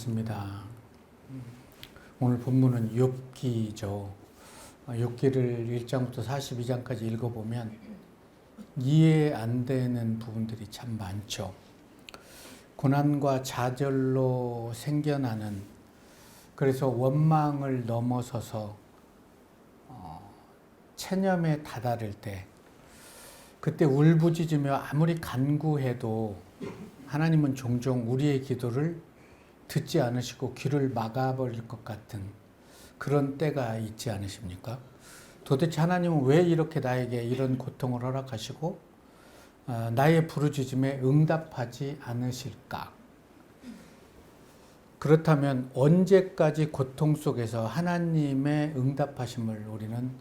반갑습니다. 오늘 본문은 욥기죠. 욥기를 1장부터 42장까지 읽어보면 이해 안 되는 부분들이 참 많죠. 고난과 좌절로 생겨나는, 그래서 원망을 넘어서서 체념에 다다를 때, 그때 울부짖으며 아무리 간구해도 하나님은 종종 우리의 기도를 듣지 않으시고 귀를 막아버릴 것 같은 그런 때가 있지 않으십니까? 도대체 하나님은 왜 이렇게 나에게 이런 고통을 허락하시고 나의 부르짖음에 응답하지 않으실까? 그렇다면 언제까지 고통 속에서 하나님의 응답하심을 우리는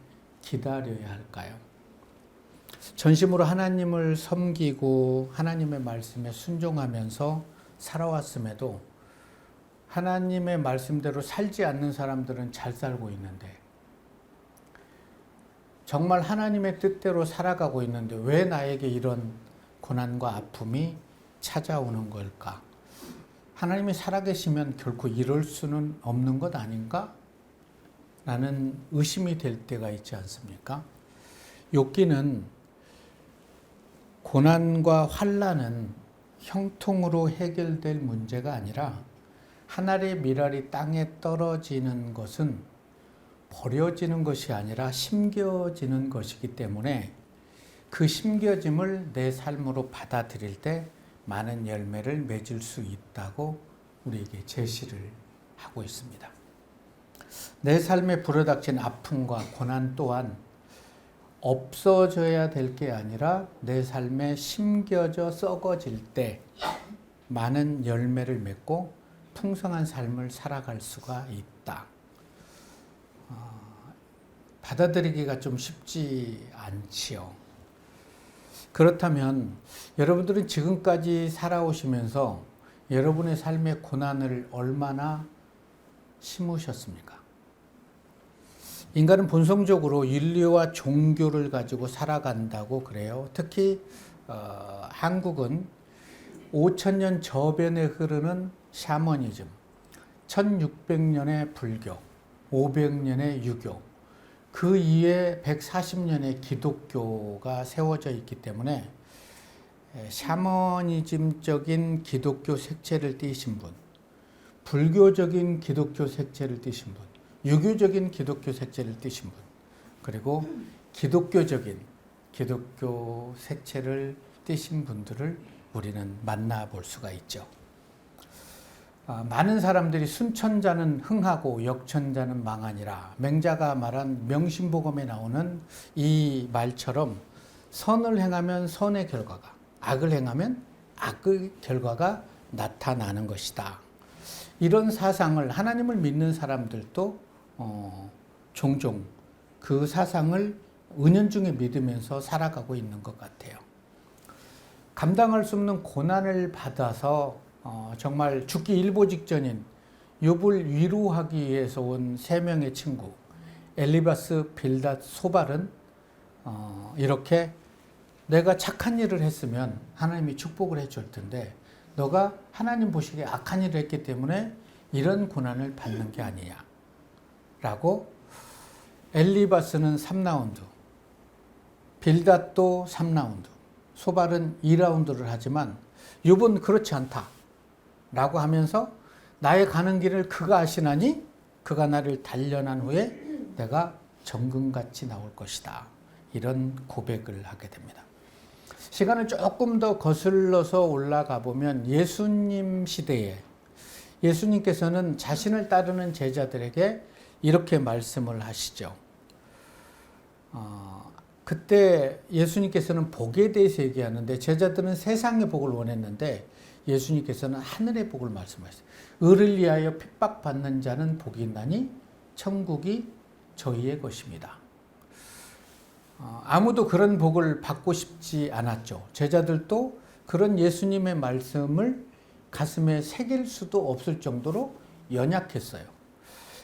기다려야 할까요? 전심으로 하나님을 섬기고 하나님의 말씀에 순종하면서 살아왔음에도 하나님의 말씀대로 살지 않는 사람들은 잘 살고 있는데, 정말 하나님의 뜻대로 살아가고 있는데 왜 나에게 이런 고난과 아픔이 찾아오는 걸까? 하나님이 살아계시면 결코 이럴 수는 없는 것 아닌가? 라는 의심이 될 때가 있지 않습니까? 욥기는 고난과 환난은 형통으로 해결될 문제가 아니라 하늘의 밀알이 땅에 떨어지는 것은 버려지는 것이 아니라 심겨지는 것이기 때문에 그 심겨짐을 내 삶으로 받아들일 때 많은 열매를 맺을 수 있다고 우리에게 제시를 하고 있습니다. 내 삶에 불어닥친 아픔과 고난 또한 없어져야 될 게 아니라 내 삶에 심겨져 썩어질 때 많은 열매를 맺고 풍성한 삶을 살아갈 수가 있다. 받아들이기가 좀 쉽지 않지요. 그렇다면 여러분들은 지금까지 살아오시면서 여러분의 삶의 고난을 얼마나 심으셨습니까? 인간은 본성적으로 윤리와 종교를 가지고 살아간다고 그래요. 특히 한국은 5,000년 저변에 흐르는 샤머니즘, 1600년의 불교, 500년의 유교, 그 이후에 140년의 기독교가 세워져 있기 때문에 샤머니즘적인 기독교 색채를 띠신 분, 불교적인 기독교 색채를 띠신 분, 유교적인 기독교 색채를 띠신 분, 그리고 기독교적인 기독교 색채를 띠신 분들을 우리는 만나볼 수가 있죠. 많은 사람들이 순천자는 흥하고 역천자는 망하니라, 맹자가 말한 명심보감에 나오는 이 말처럼 선을 행하면 선의 결과가, 악을 행하면 악의 결과가 나타나는 것이다. 이런 사상을 하나님을 믿는 사람들도 종종 그 사상을 은연중에 믿으면서 살아가고 있는 것 같아요. 감당할 수 없는 고난을 받아서 정말 죽기 일보 직전인 욥을 위로하기 위해서 온 세 명의 친구 엘리바스, 빌닷, 소발은 이렇게 내가 착한 일을 했으면 하나님이 축복을 해줄 텐데 너가 하나님 보시기에 악한 일을 했기 때문에 이런 고난을 받는 게 아니냐 라고, 엘리바스는 3라운드, 빌닷도 3라운드, 소발은 2라운드를 하지만 욥은 그렇지 않다 라고 하면서 나의 가는 길을 그가 아시나니 그가 나를 단련한 후에 내가 정금같이 나올 것이다, 이런 고백을 하게 됩니다. 시간을 조금 더 거슬러서 올라가 보면 예수님 시대에 예수님께서는 자신을 따르는 제자들에게 이렇게 말씀을 하시죠. 그때 예수님께서는 복에 대해서 얘기하는데 제자들은 세상의 복을 원했는데 예수님께서는 하늘의 복을 말씀하셨어요. 의를 위하여 핍박받는 자는 복이 있나니 천국이 저희의 것입니다. 아무도 그런 복을 받고 싶지 않았죠. 제자들도 그런 예수님의 말씀을 가슴에 새길 수도 없을 정도로 연약했어요.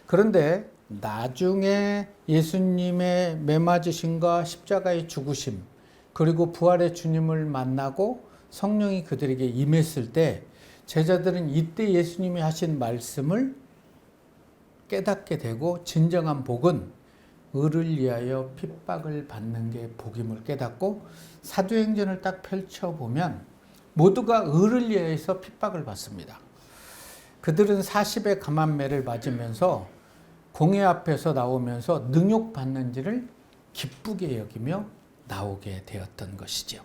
그런데 나중에 예수님의 매맞으심과 십자가의 죽으심, 그리고 부활의 주님을 만나고 성령이 그들에게 임했을 때 제자들은 이때 예수님이 하신 말씀을 깨닫게 되고 진정한 복은 의를 위하여 핍박을 받는 게 복임을 깨닫고 사도행전을 딱 펼쳐보면 모두가 의를 위하여서 핍박을 받습니다. 그들은 40의 감암매를 맞으면서 공회 앞에서 나오면서 능욕받는지를 기쁘게 여기며 나오게 되었던 것이죠.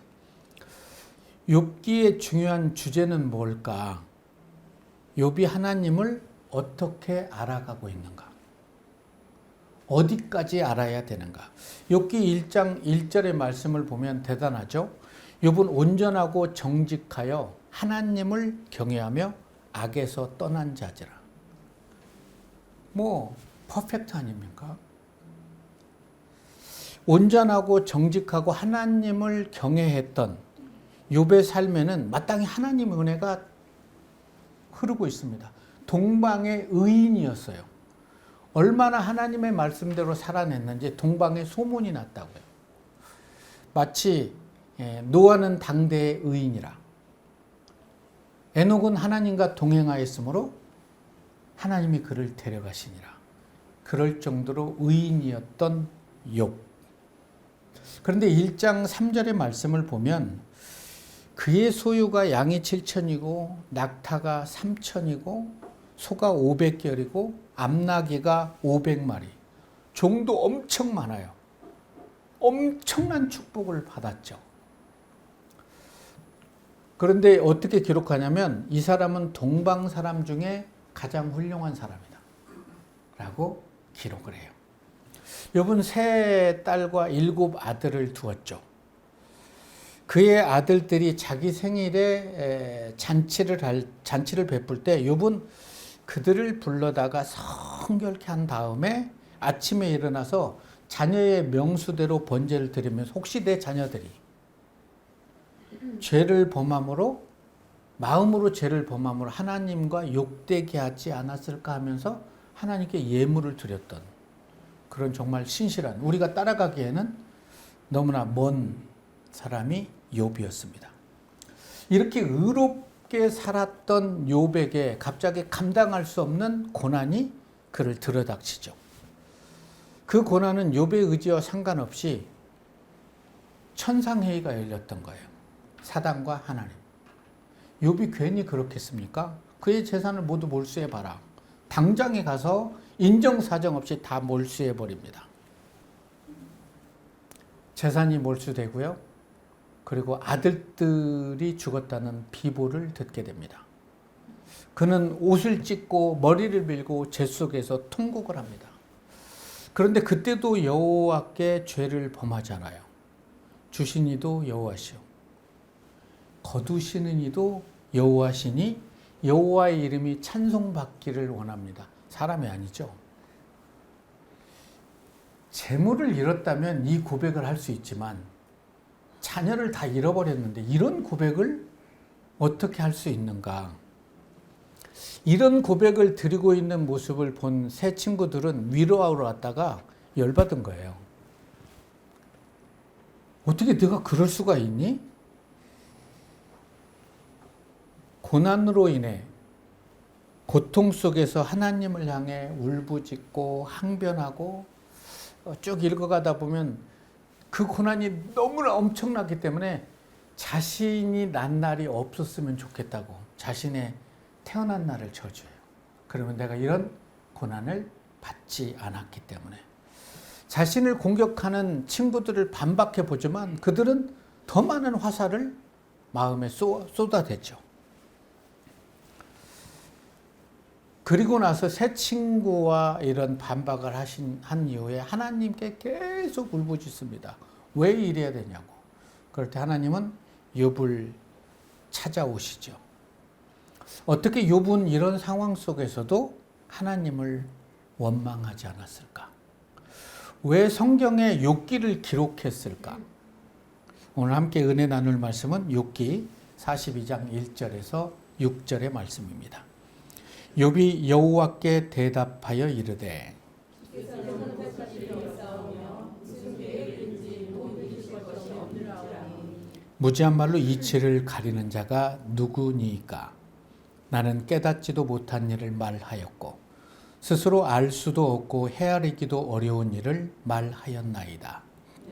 욥기의 중요한 주제는 뭘까? 욥이 하나님을 어떻게 알아가고 있는가? 어디까지 알아야 되는가? 욥기 1장 1절의 말씀을 보면 대단하죠. 욥은 온전하고 정직하여 하나님을 경외하며 악에서 떠난 자지라. 퍼펙트 아닙니까? 온전하고 정직하고 하나님을 경외했던 욥의 삶에는 마땅히 하나님의 은혜가 흐르고 있습니다. 동방의 의인이었어요. 얼마나 하나님의 말씀대로 살아냈는지 동방에 소문이 났다고요. 마치 노아는 당대의 의인이라. 에녹은 하나님과 동행하였으므로 하나님이 그를 데려가시니라. 그럴 정도로 의인이었던 욥. 그런데 1장 3절의 말씀을 보면 그의 소유가 양이 7천이고 낙타가 3천이고 소가 500결이고 암나귀가 500마리. 종도 엄청 많아요. 엄청난 축복을 받았죠. 그런데 어떻게 기록하냐면 이 사람은 동방 사람 중에 가장 훌륭한 사람이다 라고 기록을 해요. 욥은 3딸과 7 아들을 두었죠. 그의 아들들이 자기 생일에 잔치를 베풀 때 욥은 그들을 불러다가 성결케 한 다음에 아침에 일어나서 자녀의 명수대로 번제를 드리면서 혹시 내 자녀들이 죄를 범함으로 마음으로 죄를 범함으로 하나님과 욕되게 하지 않았을까 하면서 하나님께 예물을 드렸던 그런 정말 신실한, 우리가 따라가기에는 너무나 먼 사람이 욥이었습니다. 이렇게 의롭게 살았던 욥에게 갑자기 감당할 수 없는 고난이 그를 들어닥치죠. 그 고난은 욥의 의지와 상관없이 천상회의가 열렸던 거예요. 사단과 하나님. 욥이 괜히 그렇겠습니까? 그의 재산을 모두 몰수해봐라. 당장에 가서 인정사정 없이 다 몰수해버립니다. 재산이 몰수되고요. 그리고 아들들이 죽었다는 비보를 듣게 됩니다. 그는 옷을 찢고 머리를 밀고 재 속에서 통곡을 합니다. 그런데 그때도 여호와께 죄를 범하잖아요. 주신 이도 여호와시오. 거두시는 이도 여호와시니 여호와의 이름이 찬송받기를 원합니다. 사람이 아니죠. 재물을 잃었다면 이 고백을 할 수 있지만 자녀를 다 잃어버렸는데 이런 고백을 어떻게 할 수 있는가? 이런 고백을 드리고 있는 모습을 본 세 친구들은 위로하러 왔다가 열받은 거예요. 어떻게 네가 그럴 수가 있니? 고난으로 인해 고통 속에서 하나님을 향해 울부짖고 항변하고 쭉 읽어가다 보면 그 고난이 너무나 엄청나기 때문에 자신이 난 날이 없었으면 좋겠다고 자신의 태어난 날을 저주해요. 그러면 내가 이런 고난을 받지 않았기 때문에. 자신을 공격하는 친구들을 반박해 보지만 그들은 더 많은 화살을 마음에 쏟아댔죠. 그리고 나서 새 친구와 이런 반박을 한 이후에 하나님께 계속 울부짖습니다. 왜 이래야 되냐고. 그럴 때 하나님은 욥을 찾아오시죠. 어떻게 욥은 이런 상황 속에서도 하나님을 원망하지 않았을까? 왜 성경에 욥기를 기록했을까? 오늘 함께 은혜 나눌 말씀은 욥기 42장 1절에서 6절의 말씀입니다. 욥이 여호와께 대답하여 이르되 무지한 말로 이치를 가리는 자가 누구니까? 나는 깨닫지도 못한 일을 말하였고 스스로 알 수도 없고 헤아리기도 어려운 일을 말하였나이다.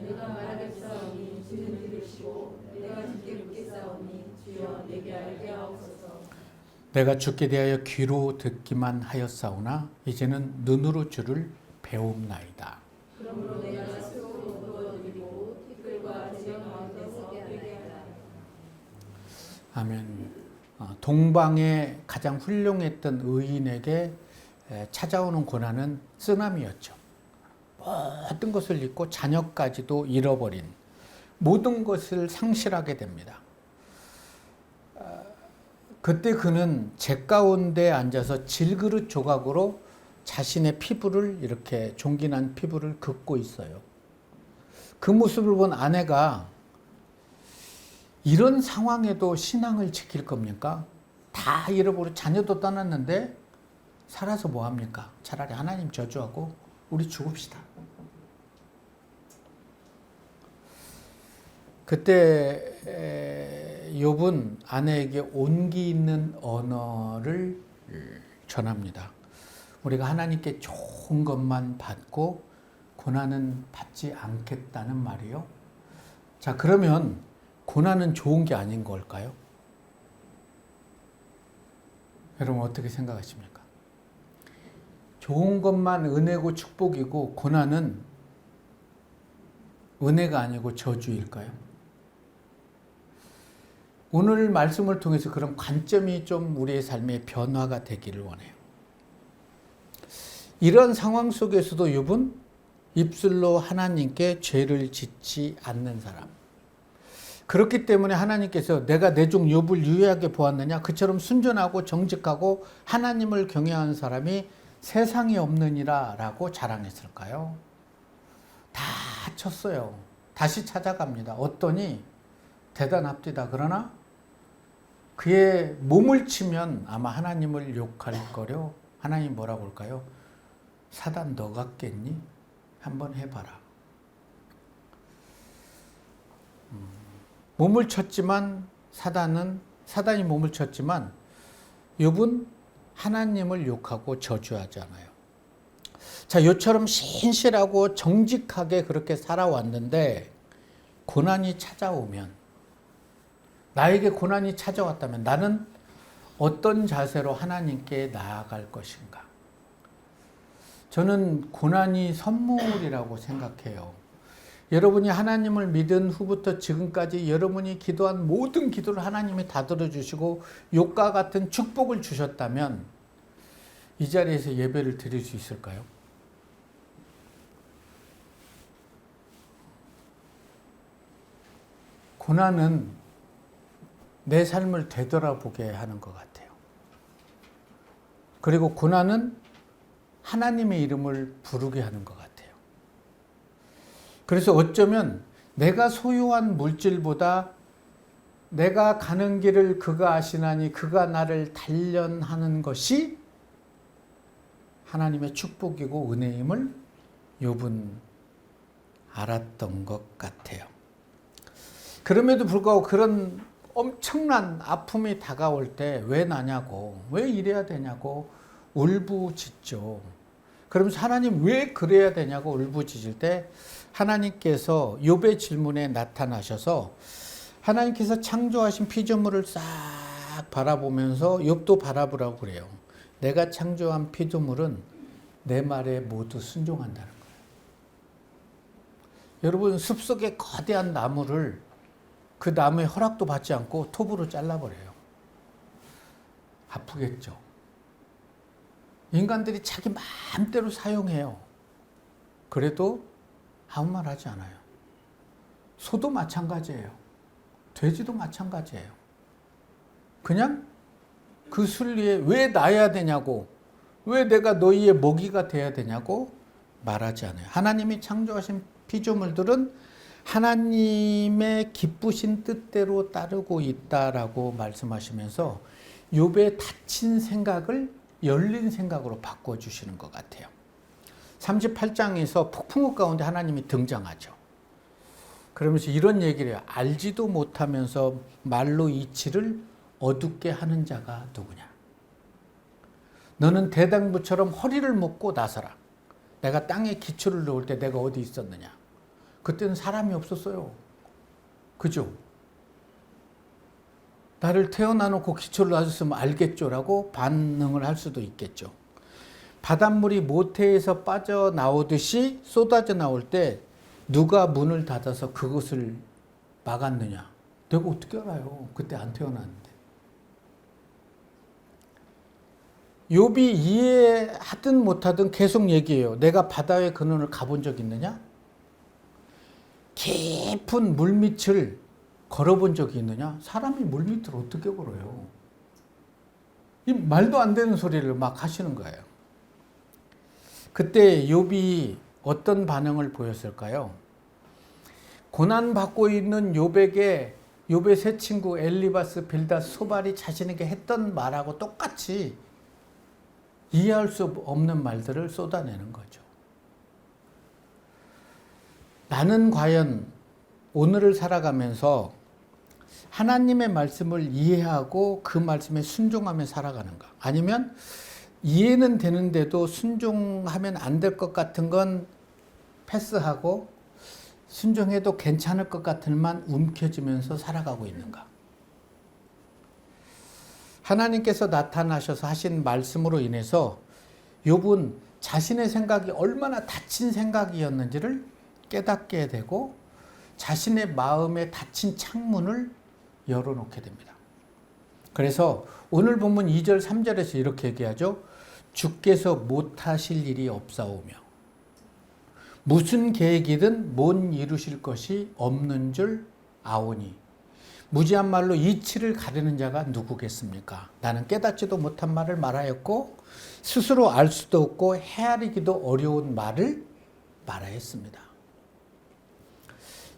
내가 말하겠사오니 주는 들으시고 내가 주께 묻겠사오니 주여 내게 알게 하옵소서. 내가 주께 대하여 귀로 듣기만 하였사오나 이제는 눈으로 주를 배움나이다. 그러므로 내가 스스로 도와드리고 티끌과 지연 가운데서 되게 하라. 아멘. 동방의 가장 훌륭했던 의인에게 찾아오는 고난은 쓰나미였죠. 모든 것을 잃고 자녀까지도 잃어버린 모든 것을 상실하게 됩니다. 그때 그는 재 가운데 앉아서 질그릇 조각으로 자신의 피부를 이렇게 종기난 피부를 긋고 있어요. 그 모습을 본 아내가 이런 상황에도 신앙을 지킬 겁니까? 다 잃어버리고 자녀도 떠났는데 살아서 뭐합니까? 차라리 하나님 저주하고 우리 죽읍시다. 그때 욥은 아내에게 온기 있는 언어를 전합니다. 우리가 하나님께 좋은 것만 받고 고난은 받지 않겠다는 말이요. 자, 그러면 고난은 좋은 게 아닌 걸까요? 여러분 어떻게 생각하십니까? 좋은 것만 은혜고 축복이고 고난은 은혜가 아니고 저주일까요? 오늘 말씀을 통해서 그런 관점이 좀 우리의 삶의 변화가 되기를 원해요. 이런 상황 속에서도 욥은 입술로 하나님께 죄를 짓지 않는 사람. 그렇기 때문에 하나님께서 내가 내 종 욥을 유의하게 보았느냐? 그처럼 순전하고 정직하고 하나님을 경외하는 사람이 세상에 없느니라 라고 자랑했을까요? 다 쳤어요. 다시 찾아갑니다. 어떠니 대단합디다. 그러나 그의 몸을 치면 아마 하나님을 욕할 거려. 하나님 뭐라고 할까요? 사단 너 같겠니? 한번 해봐라. 몸을 쳤지만 사단이 몸을 쳤지만 욥은 하나님을 욕하고 저주하잖아요. 자, 요처럼 신실하고 정직하게 그렇게 살아왔는데 고난이 찾아오면, 나에게 고난이 찾아왔다면 나는 어떤 자세로 하나님께 나아갈 것인가? 저는 고난이 선물이라고 생각해요. 여러분이 하나님을 믿은 후부터 지금까지 여러분이 기도한 모든 기도를 하나님이 다 들어주시고 욥과 같은 축복을 주셨다면 이 자리에서 예배를 드릴 수 있을까요? 고난은 내 삶을 되돌아보게 하는 것 같아요. 그리고 고난은 하나님의 이름을 부르게 하는 것 같아요. 그래서 어쩌면 내가 소유한 물질보다 내가 가는 길을 그가 아시나니 그가 나를 단련하는 것이 하나님의 축복이고 은혜임을 욥은 알았던 것 같아요. 그럼에도 불구하고 그런 엄청난 아픔이 다가올 때 왜 나냐고, 왜 이래야 되냐고 울부짖죠. 그러면서 하나님 왜 그래야 되냐고 울부짖을 때 하나님께서 욥의 질문에 나타나셔서 하나님께서 창조하신 피조물을 싹 바라보면서 욥도 바라보라고 그래요. 내가 창조한 피조물은 내 말에 모두 순종한다는 거예요. 여러분, 숲속에 거대한 나무를 그 나무의 허락도 받지 않고 톱으로 잘라버려요. 아프겠죠. 인간들이 자기 마음대로 사용해요. 그래도 아무 말 하지 않아요. 소도 마찬가지예요. 돼지도 마찬가지예요. 그냥 그 순리에 왜 나야 되냐고, 왜 내가 너희의 먹이가 돼야 되냐고 말하지 않아요. 하나님이 창조하신 피조물들은 하나님의 기쁘신 뜻대로 따르고 있다라고 말씀하시면서 욥의 닫힌 생각을 열린 생각으로 바꿔주시는 것 같아요. 38장에서 폭풍우 가운데 하나님이 등장하죠. 그러면서 이런 얘기를 해요. 알지도 못하면서 말로 이치를 어둡게 하는 자가 누구냐. 너는 대당부처럼 허리를 묶고 나서라. 내가 땅에 기초를 놓을 때 내가 어디 있었느냐. 그때는 사람이 없었어요. 그죠? 나를 태어나놓고 기초를 놔줬으면 알겠죠라고 반응을 할 수도 있겠죠. 바닷물이 모태에서 빠져나오듯이 쏟아져 나올 때 누가 문을 닫아서 그것을 막았느냐. 내가 어떻게 알아요? 그때 안 태어났는데. 욥이 이해하든 못하든 계속 얘기해요. 내가 바다의 근원을 가본 적 있느냐? 깊은 물밑을 걸어본 적이 있느냐? 사람이 물밑을 어떻게 걸어요? 이 말도 안 되는 소리를 막 하시는 거예요. 그때 욥이 어떤 반응을 보였을까요? 고난받고 있는 욥에게 욥의 세 친구 엘리바스, 빌닷, 소발이 자신에게 했던 말하고 똑같이 이해할 수 없는 말들을 쏟아내는 거죠. 나는 과연 오늘을 살아가면서 하나님의 말씀을 이해하고 그 말씀에 순종하며 살아가는가? 아니면 이해는 되는데도 순종하면 안 될 것 같은 건 패스하고 순종해도 괜찮을 것 같은 만 움켜쥐면서 살아가고 있는가? 하나님께서 나타나셔서 하신 말씀으로 인해서 욥은 자신의 생각이 얼마나 닫힌 생각이었는지를 깨닫게 되고 자신의 마음에 닫힌 창문을 열어놓게 됩니다. 그래서 오늘 본문 2절 3절에서 이렇게 얘기하죠. 주께서 못하실 일이 없사오며 무슨 계획이든 못 이루실 것이 없는 줄 아오니 무지한 말로 이치를 가르는 자가 누구겠습니까? 나는 깨닫지도 못한 말을 말하였고 스스로 알 수도 없고 헤아리기도 어려운 말을 말하였습니다.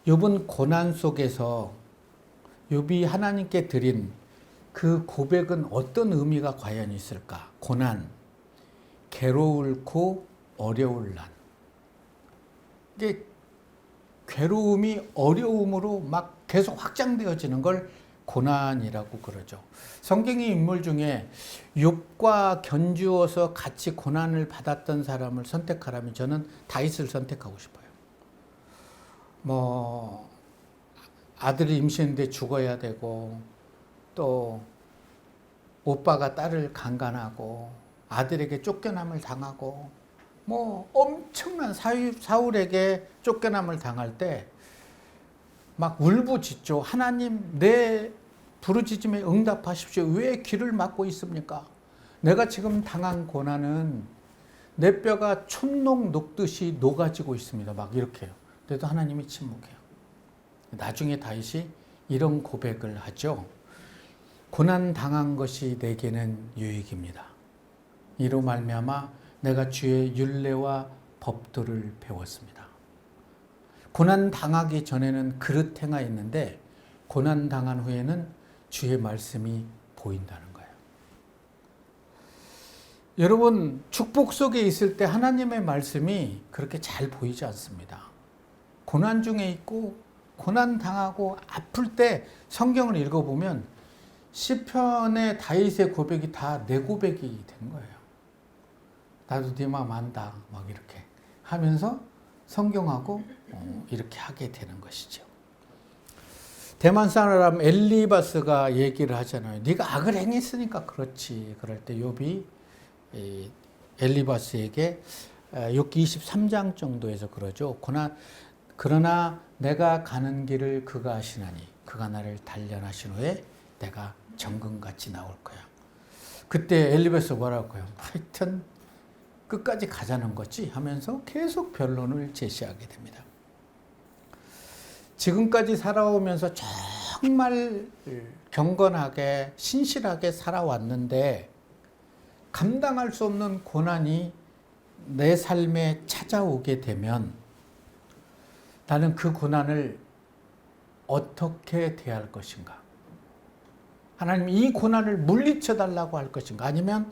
욥은 고난 속에서 욥이 하나님께 드린 그 고백은 어떤 의미가 과연 있을까? 고난, 괴로울고 어려울 난. 이게 괴로움이 어려움으로 막 계속 확장되어지는 걸 고난이라고 그러죠. 성경의 인물 중에 욥과 견주어서 같이 고난을 받았던 사람을 선택하라면 저는 다윗을 선택하고 싶어요. 아들이 임신했는데 죽어야 되고 또 오빠가 딸을 강간하고 아들에게 쫓겨남을 당하고 엄청난 사울에게 쫓겨남을 당할 때 막 울부짖죠. 하나님 내 부르짖음에 응답하십시오. 왜 귀를 막고 있습니까? 내가 지금 당한 고난은 내 뼈가 촛농 녹듯이 녹아지고 있습니다. 막 이렇게 해요. 그래도 하나님이 침묵해요. 나중에 다윗이 이런 고백을 하죠. 고난 당한 것이 내게는 유익입니다. 이로 말미암아 내가 주의 율례와 법도를 배웠습니다. 고난 당하기 전에는 그릇 행하였는데 고난 당한 후에는 주의 말씀이 보인다는 거예요. 여러분, 축복 속에 있을 때 하나님의 말씀이 그렇게 잘 보이지 않습니다. 고난 중에 있고 고난 당하고 아플 때 성경을 읽어보면 시편의 다윗의 고백이 다 내 고백이 된 거예요. 나도 네 마음 안다 막 이렇게 하면서 성경하고 이렇게 하게 되는 것이죠. 대만 사람 엘리바스가 얘기를 하잖아요. 네가 악을 행했으니까 그렇지. 그럴 때 욥이 엘리바스에게 욥기 23장 정도에서 그러죠. 그러나 내가 가는 길을 그가 아시나니 그가 나를 단련하신 후에 내가 정금같이 나올 거야. 그때 엘리바스 뭐라고 해요? 하여튼 끝까지 가자는 거지 하면서 계속 변론을 제시하게 됩니다. 지금까지 살아오면서 정말 경건하게 신실하게 살아왔는데 감당할 수 없는 고난이 내 삶에 찾아오게 되면 나는 그 고난을 어떻게 대할 것인가? 하나님 이 고난을 물리쳐 달라고 할 것인가? 아니면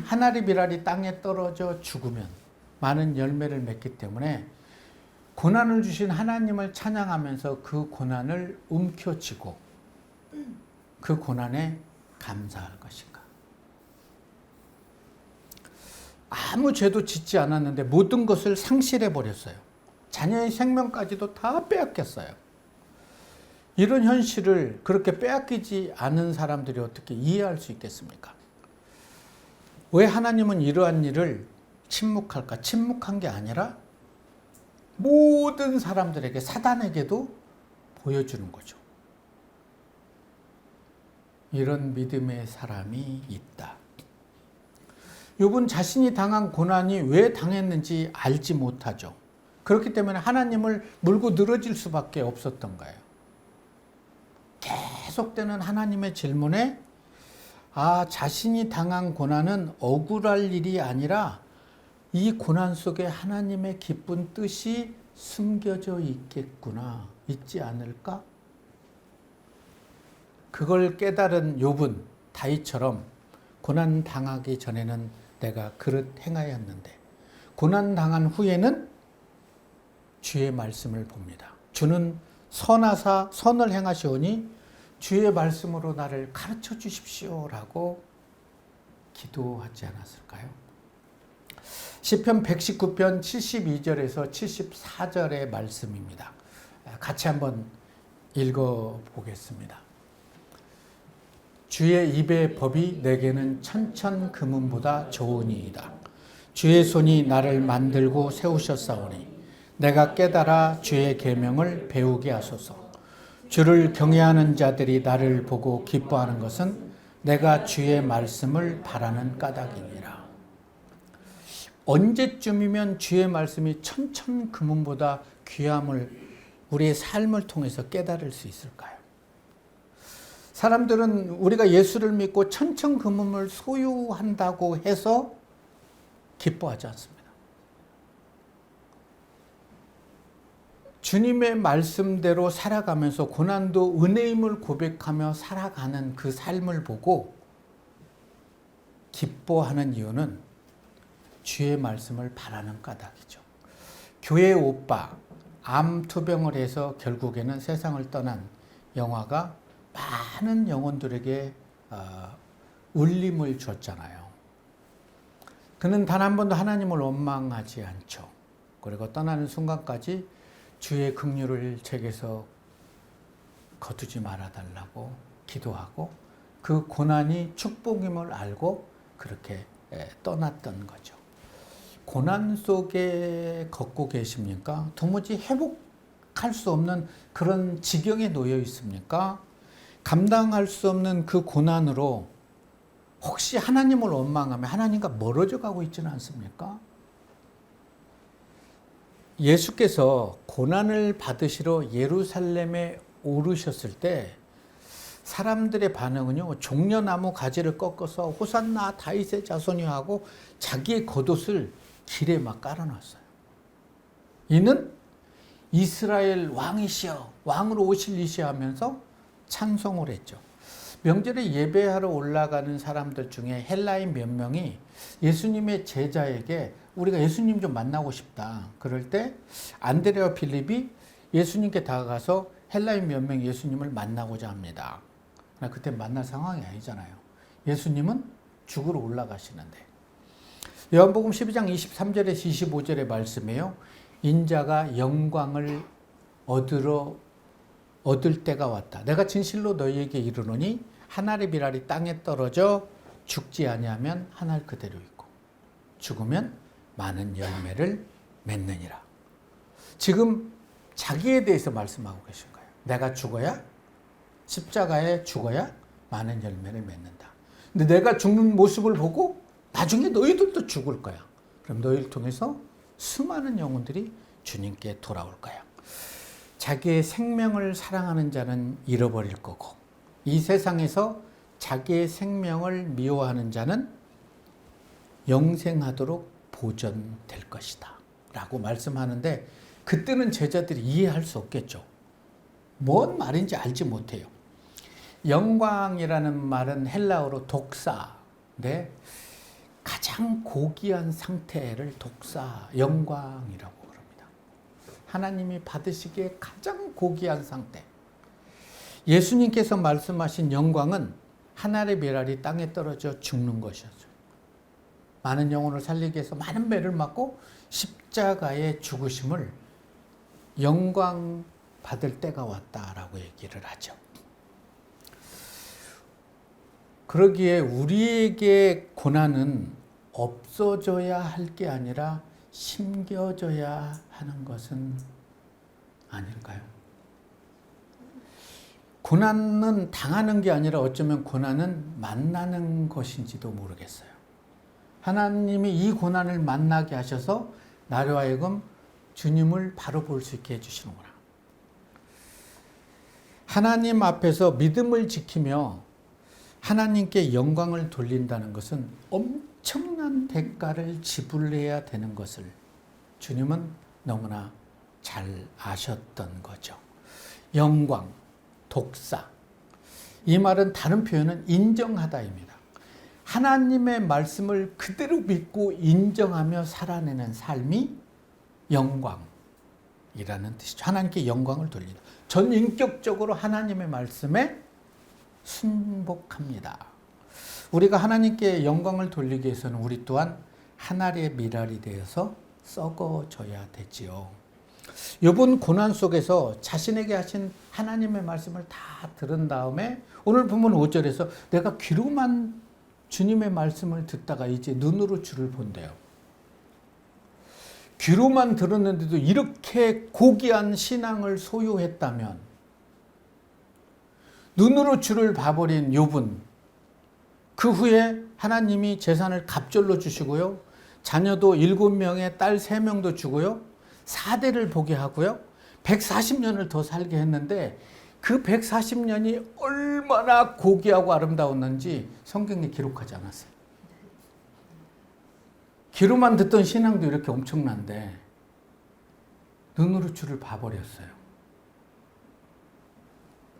하나리 비라리 땅에 떨어져 죽으면 많은 열매를 맺기 때문에 고난을 주신 하나님을 찬양하면서 그 고난을 움켜쥐고 그 고난에 감사할 것인가? 아무 죄도 짓지 않았는데 모든 것을 상실해 버렸어요. 자녀의 생명까지도 다 빼앗겼어요. 이런 현실을 그렇게 빼앗기지 않은 사람들이 어떻게 이해할 수 있겠습니까? 왜 하나님은 이러한 일을 침묵할까? 침묵한 게 아니라 모든 사람들에게, 사단에게도 보여주는 거죠. 이런 믿음의 사람이 있다. 욥은 자신이 당한 고난이 왜 당했는지 알지 못하죠. 그렇기 때문에 하나님을 물고 늘어질 수밖에 없었던 거예요. 계속되는 하나님의 질문에 자신이 당한 고난은 억울할 일이 아니라 이 고난 속에 하나님의 기쁜 뜻이 숨겨져 있겠구나, 있지 않을까? 그걸 깨달은 욥은 다윗처럼 고난 당하기 전에는 내가 그릇 행하였는데 고난 당한 후에는 주의 말씀을 봅니다. 주는 선하사 선을 행하시오니 주의 말씀으로 나를 가르쳐 주십시오라고 기도하지 않았을까요? 시편 119편 72절에서 74절의 말씀입니다. 같이 한번 읽어보겠습니다. 주의 입의 법이 내게는 천천금은보다 좋으니이다. 주의 손이 나를 만들고 세우셨사오니 내가 깨달아 주의 계명을 배우게 하소서. 주를 경외하는 자들이 나를 보고 기뻐하는 것은 내가 주의 말씀을 바라는 까닭이니라. 언제쯤이면 주의 말씀이 천천금은보다 귀함을 우리의 삶을 통해서 깨달을 수 있을까요? 사람들은 우리가 예수를 믿고 천천금은을 소유한다고 해서 기뻐하지 않습니다. 주님의 말씀대로 살아가면서 고난도 은혜임을 고백하며 살아가는 그 삶을 보고 기뻐하는 이유는 주의 말씀을 바라는 까닭이죠. 교회 오빠, 암투병을 해서 결국에는 세상을 떠난 영화가 많은 영혼들에게 울림을 줬잖아요. 그는 단 한 번도 하나님을 원망하지 않죠. 그리고 떠나는 순간까지 주의 긍휼을 제게서 거두지 말아달라고 기도하고 그 고난이 축복임을 알고 그렇게 떠났던 거죠. 고난 속에 걷고 계십니까? 도무지 회복할 수 없는 그런 지경에 놓여 있습니까? 감당할 수 없는 그 고난으로 혹시 하나님을 원망하며 하나님과 멀어져 가고 있지는 않습니까? 예수께서 고난을 받으시러 예루살렘에 오르셨을 때 사람들의 반응은요, 종려나무 가지를 꺾어서 호산나 다윗의 자손이 하고 자기의 겉옷을 길에 막 깔아놨어요. 이는 이스라엘 왕이시여, 왕으로 오실 이시여 하면서 찬송을 했죠. 명절에 예배하러 올라가는 사람들 중에 헬라인 몇 명이 예수님의 제자에게 우리가 예수님 좀 만나고 싶다. 그럴 때 안드레와 빌립이 예수님께 다가가서 헬라인 몇 명이 예수님을 만나고자 합니다. 그때 만날 상황이 아니잖아요. 예수님은 죽으러 올라가시는데. 요한복음 12장 23절에서 25절의 말씀이에요. 인자가 영광을 얻을 때가 왔다. 내가 진실로 너희에게 이르노니 한 알의 비랄이 땅에 떨어져 죽지 아니하면 한 알 그대로 있고 죽으면 많은 열매를 맺느니라. 지금 자기에 대해서 말씀하고 계신 거예요. 내가 죽어야, 십자가에 죽어야 많은 열매를 맺는다. 근데 내가 죽는 모습을 보고 나중에 너희들도 죽을 거야. 그럼 너희를 통해서 수많은 영혼들이 주님께 돌아올 거야. 자기의 생명을 사랑하는 자는 잃어버릴 거고 이 세상에서 자기의 생명을 미워하는 자는 영생하도록 보존될 것이다 라고 말씀하는데 그때는 제자들이 이해할 수 없겠죠. 뭔 말인지 알지 못해요. 영광이라는 말은 헬라어로 독사인데 가장 고귀한 상태를 독사, 영광이라고 그럽니다. 하나님이 받으시기에 가장 고귀한 상태. 예수님께서 말씀하신 영광은 하늘의 미랄이 땅에 떨어져 죽는 것이었죠. 많은 영혼을 살리기 위해서 많은 배를 맞고 십자가의 죽으심을 영광 받을 때가 왔다라고 얘기를 하죠. 그러기에 우리에게 고난은 없어져야 할 게 아니라 심겨져야 하는 것은 아닐까요? 고난은 당하는 게 아니라 어쩌면 고난은 만나는 것인지도 모르겠어요. 하나님이 이 고난을 만나게 하셔서 나로 하여금 주님을 바로 볼 수 있게 해주시는구나. 하나님 앞에서 믿음을 지키며 하나님께 영광을 돌린다는 것은 엄청난 대가를 지불해야 되는 것을 주님은 너무나 잘 아셨던 거죠. 영광, 독사. 이 말은 다른 표현은 인정하다입니다. 하나님의 말씀을 그대로 믿고 인정하며 살아내는 삶이 영광이라는 뜻이죠. 하나님께 영광을 돌린다. 전 인격적으로 하나님의 말씀에 순복합니다. 우리가 하나님께 영광을 돌리기 위해서는 우리 또한 하나님의 미랄이 되어서 썩어져야 되지요. 이번 고난 속에서 자신에게 하신 하나님의 말씀을 다 들은 다음에 오늘 보면 5절에서 내가 귀로만 주님의 말씀을 듣다가 이제 눈으로 주를 본대요. 귀로만 들었는데도 이렇게 고귀한 신앙을 소유했다면 눈으로 주를 봐버린 욥은 그 후에 하나님이 재산을 갑절로 주시고요. 자녀도 7명에 딸 3명도 주고요. 4대를 보게 하고요. 140년을 더 살게 했는데 그 140년이 얼마나 고귀하고 아름다웠는지 성경에 기록하지 않았어요. 귀로만 듣던 신앙도 이렇게 엄청난데 눈으로 주를 봐버렸어요.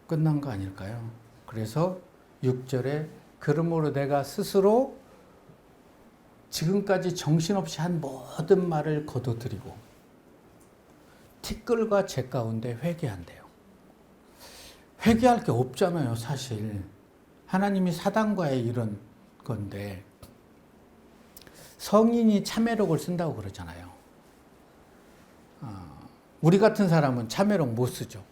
끝난 거 아닐까요? 그래서 6절에 그러므로 내가 스스로 지금까지 정신없이 한 모든 말을 거둬들이고 티끌과 재 가운데 회개한대요. 회개할 게 없잖아요, 사실. 하나님이 사단과의 이런 건데 성인이 참회록을 쓴다고 그러잖아요. 우리 같은 사람은 참회록 못 쓰죠.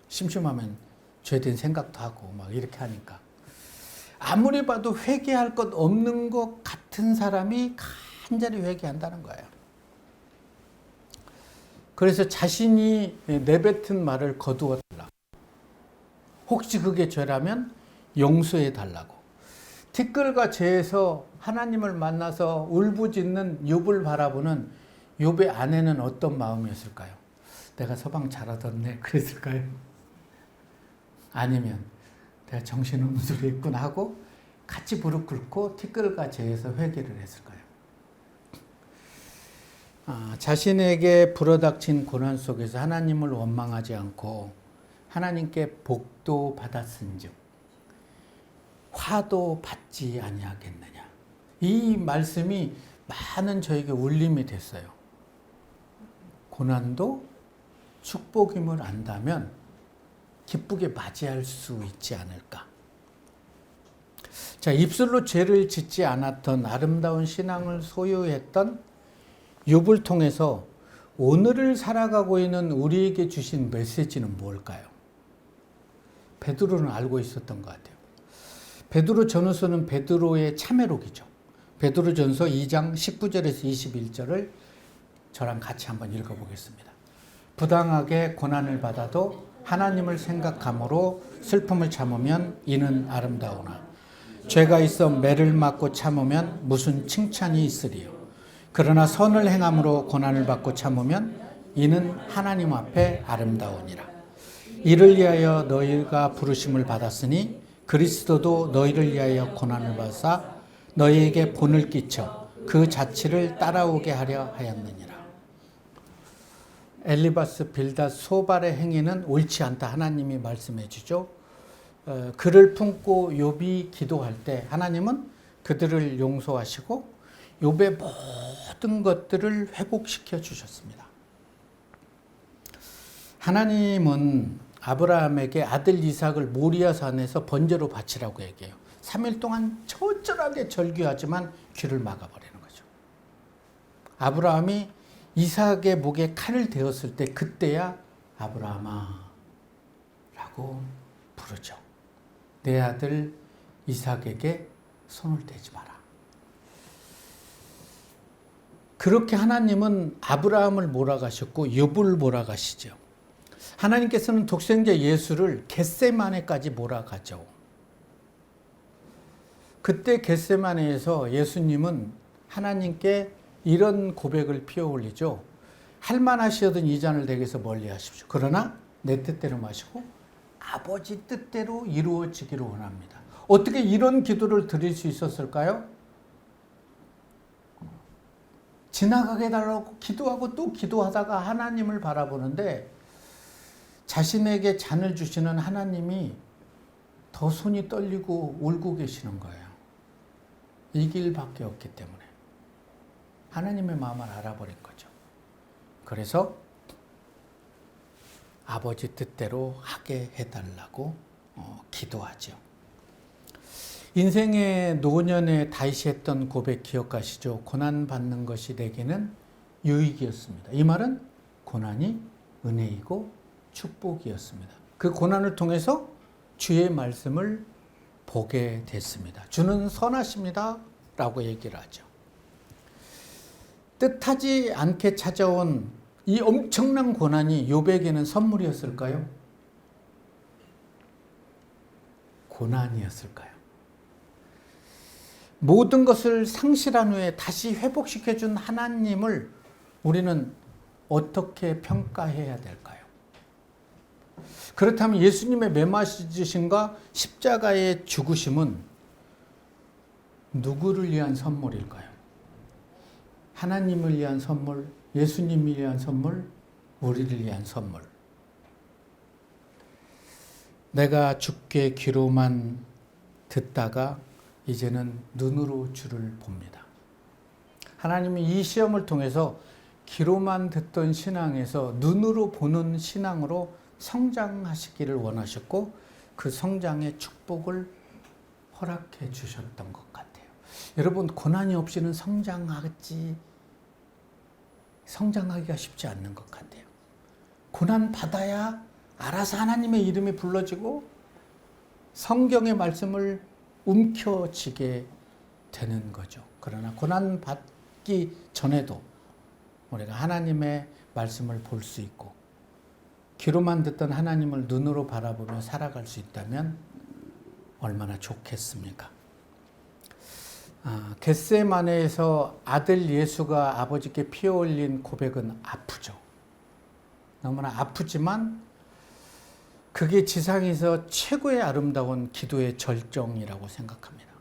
심심하면 죄된 생각도 하고 막 이렇게 하니까. 아무리 봐도 회개할 것 없는 것 같은 사람이 간절히 회개한다는 거예요. 그래서 자신이 내뱉은 말을 거두어 달라고. 혹시 그게 죄라면 용서해 달라고. 티끌과 재에서 하나님을 만나서 울부짖는 욥을 바라보는 욥의 아내는 어떤 마음이었을까요? 내가 서방 잘하던데 그랬을까요? 아니면 내가 정신없는 소리 했구나 하고 같이 무릎 꿇고 티끌과 재에서 회개를 했을까요? 자신에게 불어닥친 고난 속에서 하나님을 원망하지 않고 하나님께 복도 받았은즉 화도 받지 아니하겠느냐. 이 말씀이 많은 저에게 울림이 됐어요. 고난도 축복임을 안다면 기쁘게 맞이할 수 있지 않을까. 자, 입술로 죄를 짓지 않았던 아름다운 신앙을 소유했던 욥을 통해서 오늘을 살아가고 있는 우리에게 주신 메시지는 뭘까요? 베드로는 알고 있었던 것 같아요. 베드로 전후서는 베드로의 참회록이죠. 베드로 전서 2장 19절에서 21절을 저랑 같이 한번 읽어보겠습니다. 부당하게 고난을 받아도 하나님을 생각함으로 슬픔을 참으면 이는 아름다우나 죄가 있어 매를 맞고 참으면 무슨 칭찬이 있으리요. 그러나 선을 행함으로 고난을 받고 참으면 이는 하나님 앞에 아름다우니라. 이를 위하여 너희가 부르심을 받았으니 그리스도도 너희를 위하여 고난을 받사 너희에게 본을 끼쳐 그 자취를 따라오게 하려 하였느니라. 엘리바스 빌닷 소발의 행위는 옳지 않다 하나님이 말씀해 주죠. 그를 품고 욥이 기도할 때 하나님은 그들을 용서하시고 욥의 모든 것들을 회복시켜 주셨습니다. 하나님은 아브라함에게 아들 이삭을 모리아 산에서 번제로 바치라고 얘기해요. 3일 동안 처절하게 절규하지만 귀를 막아버리는 거죠. 아브라함이 이삭의 목에 칼을 대었을 때 그때야 아브라함아 라고 부르죠. 내 아들 이삭에게 손을 대지 마라. 그렇게 하나님은 아브라함을 몰아가셨고 욥을 몰아가시죠. 하나님께서는 독생자 예수를 겟세마네까지 몰아가죠. 그때 겟세마네에서 예수님은 하나님께 이런 고백을 피워 올리죠. 할만하시거든 이 잔을 내게서 멀리 하십시오. 그러나 내 뜻대로 마시고 아버지 뜻대로 이루어지기를 원합니다. 어떻게 이런 기도를 드릴 수 있었을까요? 지나가게 달라고 기도하고 또 기도하다가 하나님을 바라보는데 자신에게 잔을 주시는 하나님이 더 손이 떨리고 울고 계시는 거예요. 이 길밖에 없기 때문에. 하나님의 마음을 알아버린 거죠. 그래서 아버지 뜻대로 하게 해달라고 기도하죠. 인생의 노년에 다윗이 했던 고백 기억하시죠? 고난받는 것이 내게는 유익이었습니다. 이 말은 고난이 은혜이고 축복이었습니다. 그 고난을 통해서 주의 말씀을 보게 됐습니다. 주는 선하십니다 라고 얘기를 하죠. 뜻하지 않게 찾아온 이 엄청난 고난이 욥에게는 선물이었을까요? 고난이었을까요? 모든 것을 상실한 후에 다시 회복시켜준 하나님을 우리는 어떻게 평가해야 될까요? 그렇다면 예수님의 매맞으심과 십자가의 죽으심은 누구를 위한 선물일까요? 하나님을 위한 선물, 예수님을 위한 선물, 우리를 위한 선물. 내가 주께 귀로만 듣다가 이제는 눈으로 주를 봅니다. 하나님이 이 시험을 통해서 귀로만 듣던 신앙에서 눈으로 보는 신앙으로 성장하시기를 원하셨고 그 성장의 축복을 허락해 주셨던 것 같아요. 여러분, 고난이 없이는 성장하기가 쉽지 않는 것 같아요. 고난 받아야 알아서 하나님의 이름이 불러지고 성경의 말씀을 움켜쥐게 되는 거죠. 그러나 고난 받기 전에도 우리가 하나님의 말씀을 볼 수 있고 귀로만 듣던 하나님을 눈으로 바라보며 살아갈 수 있다면 얼마나 좋겠습니까? 겟세마네에서 아들 예수가 아버지께 피어 올린 고백은 아프죠. 너무나 아프지만 그게 지상에서 최고의 아름다운 기도의 절정이라고 생각합니다.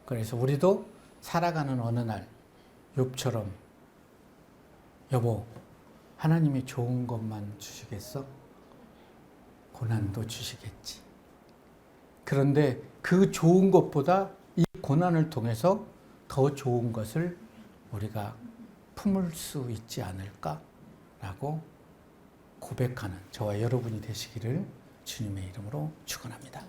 그래서 우리도 살아가는 어느 날 욥처럼 여보, 하나님이 좋은 것만 주시겠어? 고난도 주시겠지. 그런데 그 좋은 것보다 이 고난을 통해서 더 좋은 것을 우리가 품을 수 있지 않을까라고 고백하는 저와 여러분이 되시기를 주님의 이름으로 축원합니다.